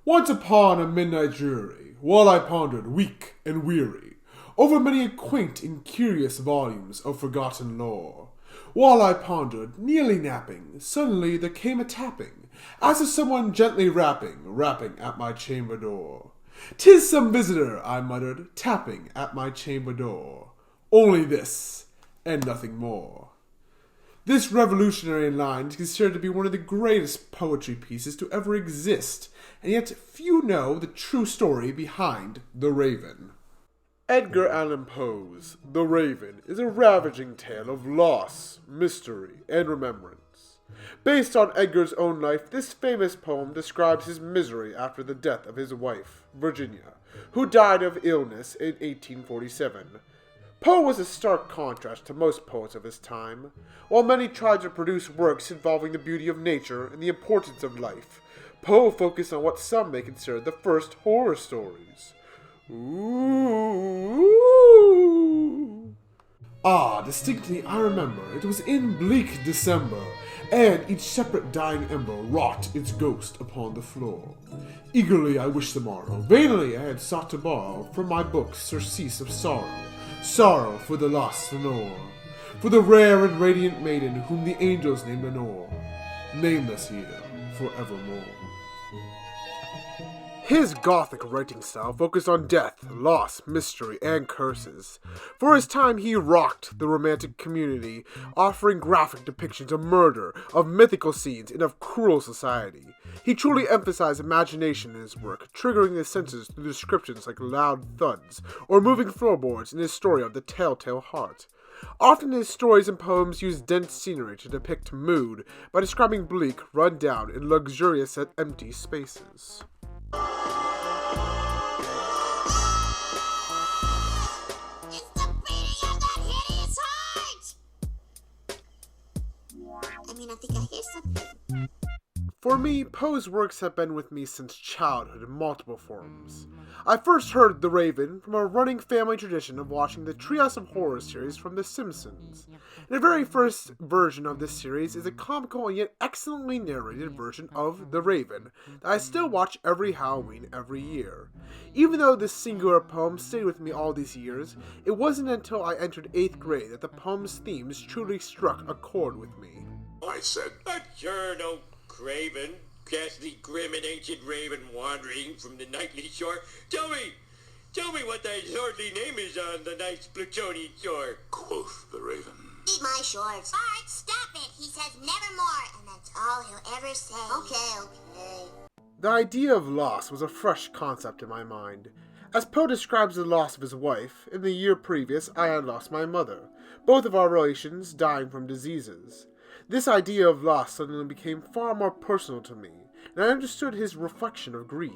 Once upon a midnight dreary, while I pondered weak and weary over many quaint and curious volumes of forgotten lore, while I pondered, nearly napping, suddenly there came a tapping, as of someone gently rapping at my chamber door. "'Tis some visitor," I muttered, tapping at my chamber door. Only this, and nothing more. This revolutionary line is considered to be one of the greatest poetry pieces to ever exist, and yet few know the true story behind The Raven. Edgar Allan Poe's The Raven is a ravaging tale of loss, mystery, and remembrance. Based on Edgar's own life, this famous poem describes his misery after the death of his wife, Virginia, who died of illness in 1847. Poe was a stark contrast to most poets of his time. While many tried to produce works involving the beauty of nature and the importance of life, Poe focused on what some may consider the first horror stories. Ooh. Distinctly I remember, it was in bleak December, and each separate dying ember wrought its ghost upon the floor. Eagerly I wished the morrow, vainly I had sought to borrow from my books surcease of sorrow for the lost Lenore, for the rare and radiant maiden whom the angels named Lenore, nameless here forevermore. His Gothic writing style focused on death, loss, mystery, and curses. For his time, he rocked the romantic community, offering graphic depictions of murder, of mythical scenes, and of cruel society. He truly emphasized imagination in his work, triggering the senses through descriptions like loud thuds or moving floorboards in his story of the Telltale Heart. Often his stories and poems use dense scenery to depict mood by describing bleak, run-down, and luxurious yet empty spaces. I think I hear something. For me, Poe's works have been with me since childhood in multiple forms. I first heard The Raven from a running family tradition of watching the Treehouse of Horror series from The Simpsons. The very first version of this series is a comical and yet excellently narrated version of The Raven that I still watch every Halloween every year. Even though this singular poem stayed with me all these years, it wasn't until I entered 8th grade that the poem's themes truly struck a chord with me. I said, But you're no craven, ghastly, grim, and ancient raven wandering from the nightly shore. Tell me what thy lordly name is on the nice Plutonian shore. quoth the Raven. Eat my shorts. Bart, stop it. He says nevermore, and that's all he'll ever say. Okay. The idea of loss was a fresh concept in my mind. As Poe describes the loss of his wife, in the year previous I had lost my mother, both of our relations dying from diseases. This idea of loss suddenly became far more personal to me, and I understood his reflection of grief.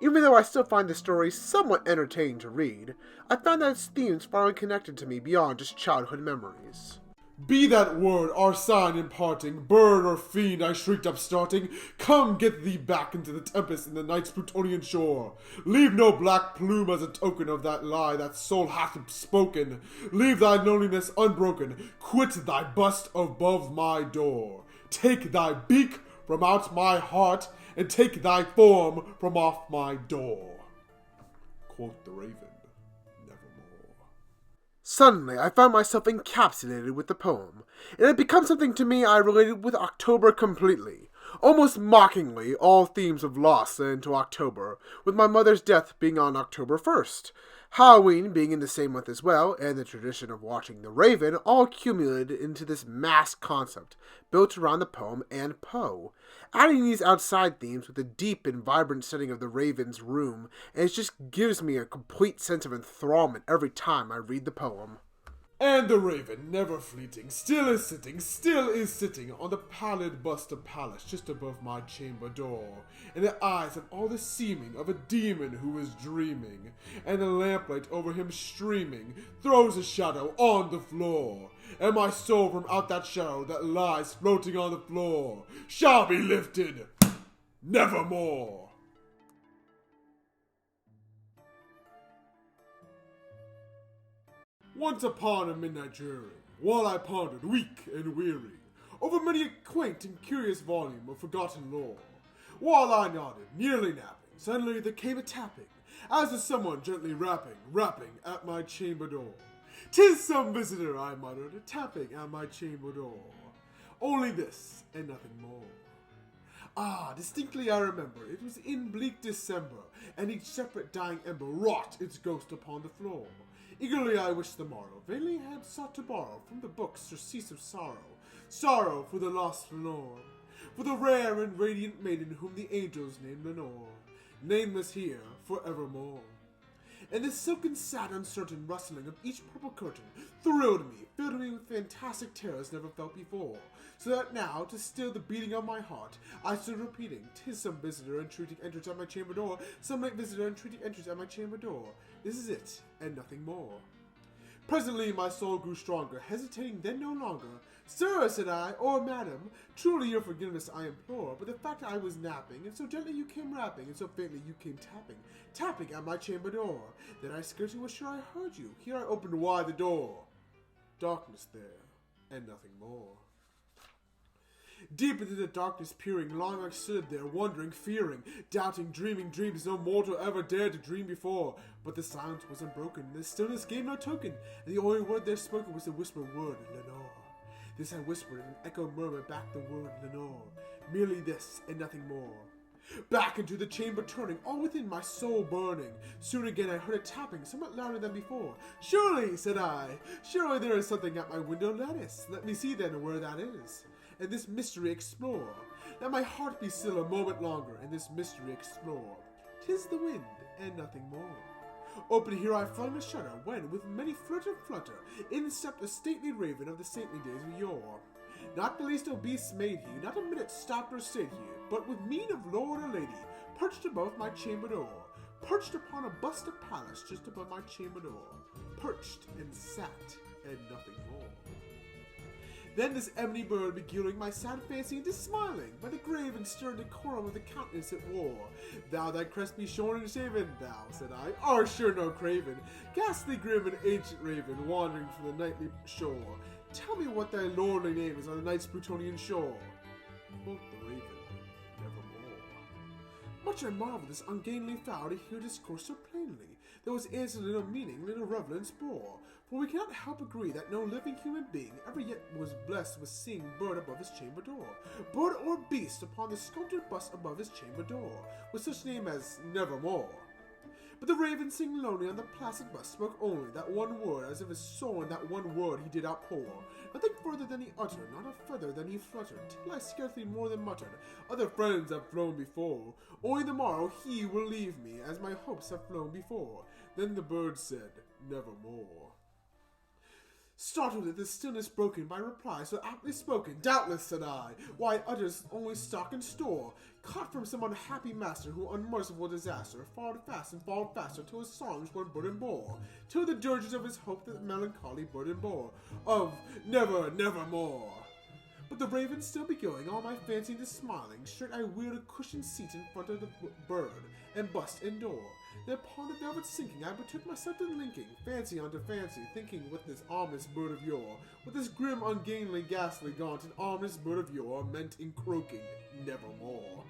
Even though I still find the story somewhat entertaining to read, I found that its themes finally connected to me beyond just childhood memories. "Be that word our sign imparting, bird or fiend," I shrieked upstarting, "come get thee back into the tempest in the night's Plutonian shore. Leave no black plume as a token of that lie that soul hath spoken. Leave thy loneliness unbroken, quit thy bust above my door. Take thy beak from out my heart, and take thy form from off my door." Quoth the Raven. Suddenly, I found myself encapsulated with the poem. It had become something to me I related with October completely. Almost mockingly, all themes of loss led into October, with my mother's death being on October 1st. Halloween being in the same month as well, and the tradition of watching The Raven all accumulated into this mass concept, built around the poem and Poe. Adding these outside themes with the deep and vibrant setting of the Raven's room, and it just gives me a complete sense of enthrallment every time I read the poem. "And the Raven, never fleeting, still is sitting on the pallid bust of Pallas just above my chamber door, and the eyes have all the seeming of a demon who is dreaming, and the lamplight over him streaming throws a shadow on the floor, and my soul from out that shadow that lies floating on the floor shall be lifted nevermore." Once upon a midnight dreary, while I pondered weak and weary over many a quaint and curious volume of forgotten lore, While I nodded, nearly napping, suddenly there came a tapping, as of someone gently rapping at my chamber door. "'Tis some visitor," I muttered, tapping at my chamber door. Only this, and nothing more. Ah, distinctly I remember, it was in bleak December, and each separate dying ember wrought its ghost upon the floor. Eagerly I wished the morrow, vainly had sought to borrow from the books surcease of sorrow for the lost Lenore, for the rare and radiant maiden whom the angels named Lenore, nameless here forevermore. And the silken, sad, uncertain rustling of each purple curtain thrilled me, filled me with fantastic terrors never felt before, so that now, to still the beating of my heart, I stood repeating, "'Tis some visitor entreating enters at my chamber door, some late visitor entreating enters at my chamber door. This is it, and nothing more." Presently my soul grew stronger, hesitating then no longer. "Sir," said I, "or madam, truly your forgiveness I implore, but the fact I was napping, and so gently you came rapping, and so faintly you came tapping at my chamber door, that I scarcely was sure I heard you. Here I opened wide the door. Darkness there, and nothing more." Deep into the darkness peering, long I stood there, wondering, fearing, doubting, dreaming dreams no mortal ever dared to dream before. But the silence was unbroken, the stillness gave no token, and the only word there spoken was the whispered word, "Lenore." This I whispered, and an echo murmured back the word, "Lenore." Merely this, and nothing more. Back into the chamber turning, all within my soul burning. Soon again I heard a tapping, somewhat louder than before. "Surely," said I, "surely there is something at my window lattice. Let me see then where that is, and this mystery explore. Let my heart be still a moment longer, and this mystery explore. 'Tis the wind, and nothing more." Open here I flung the shutter, when, with many flutter, in stepped a stately raven of the saintly days of yore. Not the least obese made he, not a minute stopped or stayed he, but with mien of lord or lady, perched above my chamber door, perched upon a bust of Pallas just above my chamber door, perched and sat, and nothing more. Then this ebony bird beguiling my sad fancy into smiling, by the grave and stern decorum of the countenance it wore. "Thou thy crest be shorn and shaven, thou," said I, "art sure no craven, ghastly grim and ancient raven, wandering from the nightly shore. Tell me what thy lordly name is on the night's Plutonian shore." Quoth the raven, "Nevermore." Much I marveled this ungainly fowl to hear discourse so plainly. There was answer little meaning, little relevance bore, for we cannot help agree that no living human being ever yet was blessed with seeing bird above his chamber door, bird or beast upon the sculptured bust above his chamber door, with such name as Nevermore. But the raven, singing lonely on the placid bust, spoke only that one word, as if his soul in that one word he did outpour. Nothing further than he uttered, not a feather than he fluttered, till I scarcely more than muttered, "Other friends have flown before, only the morrow he will leave me, as my hopes have flown before." Then the bird said, "Nevermore." Startled at the stillness broken by reply so aptly spoken, "Doubtless," said I, "why utters only stock and store, caught from some unhappy master who unmerciful disaster followed fast and followed faster till his songs one burden bore, till the dirges of his hope that melancholy burden bore, of nevermore." But the raven still beguiling all my fancy into smiling, straight I wheeled a cushioned seat in front of the bird, and bust and door. Then upon the velvet sinking, I betook myself to linking, fancy unto fancy, thinking what this ominous bird of yore, what this grim, ungainly, ghastly, gaunt, and ominous bird of yore meant in croaking, "Nevermore."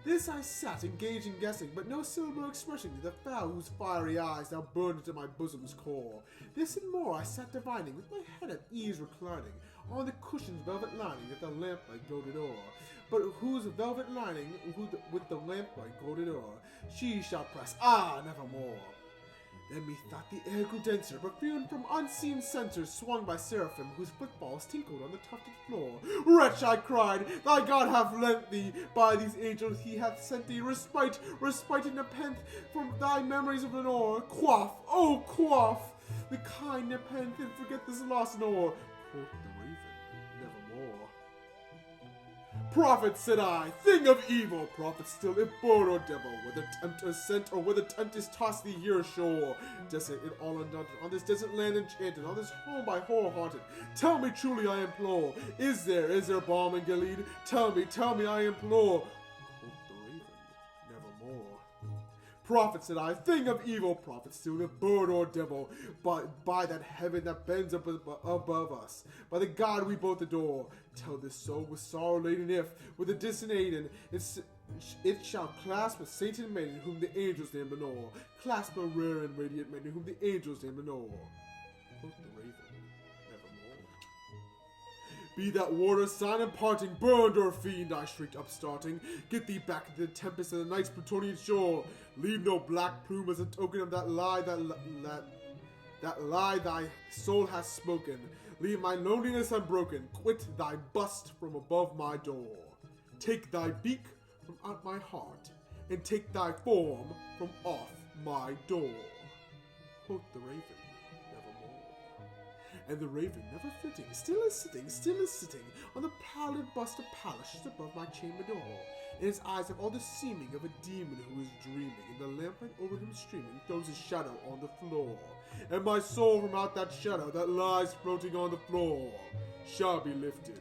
This I sat engaged in guessing, but no syllable expressing to the fowl whose fiery eyes now burned into my bosom's core. This and more I sat divining, with my head at ease reclining, on the cushion's velvet lining that the lamplight gloated o'er. But whose velvet lining, with the lamplight gloated o'er, she shall press, nevermore. Then methought the air grew denser, perfumed from unseen censers swung by seraphim whose footfalls tinkled on the tufted floor. "Wretch," I cried, "thy God hath lent thee, by these angels he hath sent thee, respite and nepenthe from thy memories of Lenore. Quaff, oh quaff, the kind nepenthe, and forget this lost Lenore." Quoth the raven, "Nevermore." "Prophet," said I, "thing of evil, prophet still, if bird or devil, whether tempter sent or whether tempest tossed thee here ashore, desolate and all undaunted, on this desert land enchanted, on this home by horror haunted, tell me truly I implore, is there balm in Gilead? Tell me I implore." Quoth the raven, "Nevermore." "Prophet," said I, "thing of evil, prophet still, if bird or devil, by that heaven that bends above us, by the God we both adore, tell this soul with sorrow laden if, with a distant aid, and it shall clasp a sainted maiden whom the angels name Lenore, clasp a rare and radiant maiden whom the angels name Lenore. Quoth the raven, nevermore. Be that water's sign and parting, burned or fiend, I shrieked upstarting. Get thee back to the tempest and the night's Plutonian shore. Leave no black plume as a token of that lie that lie thy soul has spoken. Leave my loneliness unbroken. Quit thy bust from above my door. Take thy beak from out my heart, and take thy form from off my door. Quoth the raven, nevermore. And the raven, never flitting, still is sitting, on the pallid bust of Pallas just above my chamber door. And his eyes have all the seeming of a demon who is dreaming, and the lamplight over him streaming throws his shadow on the floor. And my soul from out that shadow that lies floating on the floor shall be lifted